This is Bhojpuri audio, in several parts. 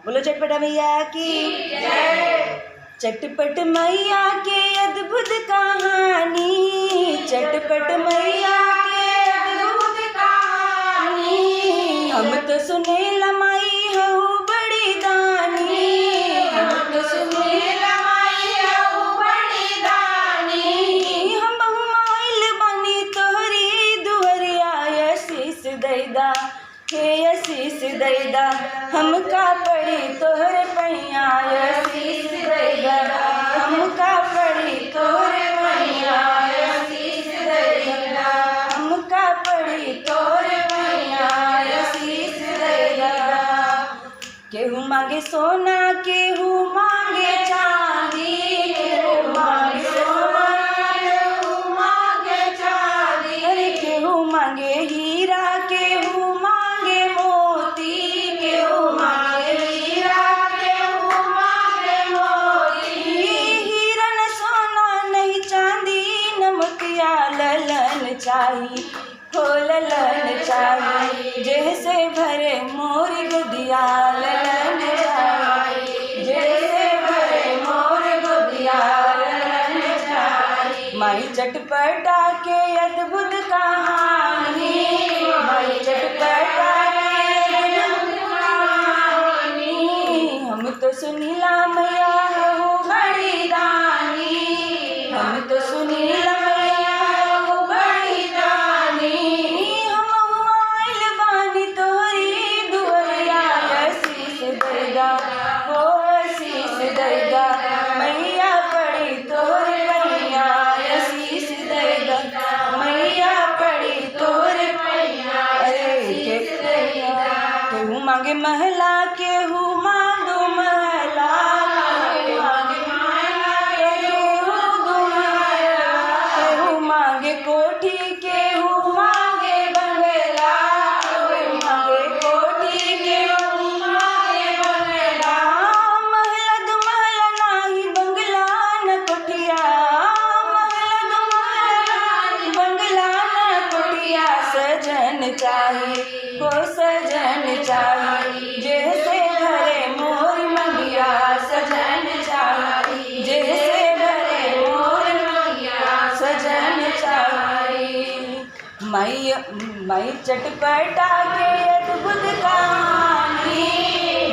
बोलो चटपटा मैया की चटपट मैया के अद्भुत कहानी, चटपट मैया के अद्भुत कहानी। हम तो सुने लमाई हूँ बड़ी दानी, हम तो सुने लमाई हूँ बड़ी दानी। हम माइल बनी तोहरी दुहरिया आशीष दैदा हे आशीष दैदा। हमका पड़ी तोहर पैया आशीष दैदा, हमका पड़ी तोहर पैया आशीष दैदा, हमका पड़ी तोहर पैया आशीष दैदा। केहू मांगे सोना केहू मांगे चांदी, केहू मांगे सोना केहू मांगे चांदी। अरे केहू मांगे हीरा केहू मांगे मोती, केहू मांगे हीरा केहू मांगे मोती। हीरा न सोना नहीं चांदी नमकिया ललन चाही, हो ललन चाही। जैसे भरे मोर गुदिया ललन चाही, जैसे भरे मोर गुदिया ललन चाही। माई चटपटा के अद्भुत कहानी, माई चटपटा के अद्भुत कहानी। हम तो सुनीला मैया हूँ बड़ी दानी, हम तो सुनीला मैया हूँ बड़ी दानी। हम माइल बानी तोहरी दुहरिया आशीष दैदा, हो आशीष दैदा। मैया पड़ी तोहर पैया आशीष दैदा, मैया पड़ी तोहर पैया आशीष दैदा। केहू मांगे महला केहू मांगो महला, केहू मांगे महला केहू दो महला। केहू मांगे कोठी केहू मांगे बंगला, केहू मांगे कोठी केहू मांगे बंगला। महला दो महला नाही बंगला न कोठिया, महला दो महला नाही बंगला न कोठिया। सजन चाहिए हो सजन चाहिए, जैसे भरे मोर मंगिया सजन चाहिए, जैसे भरे मोर मंगिया सजन चाहिए। माई चटपटा के अद्भुत कहानी,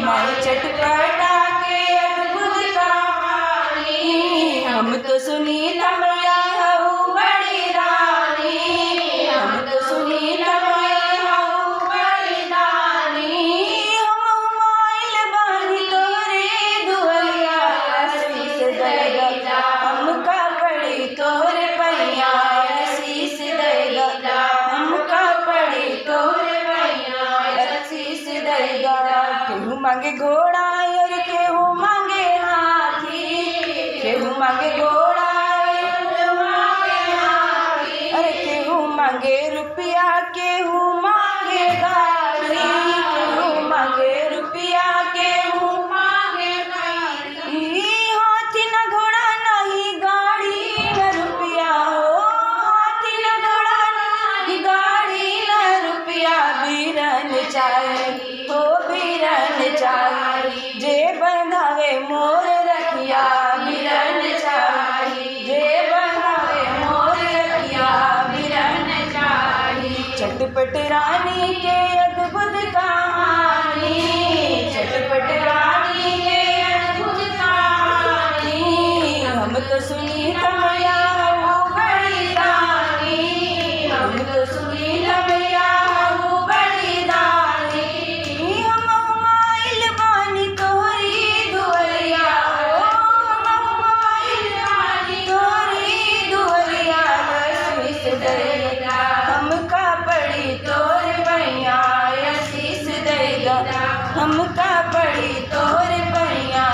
माई चटपटा के अद्भुत कहानी। हम तो सुनीता मैया हूँ बड़ी रानी, हम तो सुनीता मैया हूँ बड़ी रानी। हम माइल बानी तोहरे दुहरिया आशीष दैदा, हमका पड़ी तोहर पैया आशीष दैदा, हमका पड़ी तोहर पैया आशीष दैदा। केहू मांगे घोड़ा और केहू मांगे हाथी, केहू मांगे घोड़ा केहू मांगे हाथी। अरे केहू मांगे रुपया केहू मांगे गाड़ी, केहू मांगे रुपया केहू मांगे गाड़ी। हाथी न घोड़ा नहीं गाड़ी न रुपया, हो हाथी न घोड़ा नहीं गाड़ी न रुपया। बीरन चाहिए हो बीरन चाहिए, जे बंधावे मोर रखिया बीरन चाहिए, जे बंधावे मोर रखिया बीरन चाहिए। चटपट रानी के अद्भुत कहानी, चटपट रानी के अद्भुत कहानी। हम तो सुनीता मैया हूँ बड़ी दानी, हम तो सुनीता मैया हूँ बड़ी दानी। हम माइल बानी तोहरी दुहरिया, हम माइल बानी तोहरी दुहरिया आशीष दैदा, हमका पड़ी तोहर पैया आशीष दैदा, हमका पड़ी तोहर पैया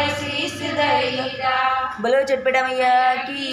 आशीष दैदा। बोलो चटपटा मैया की।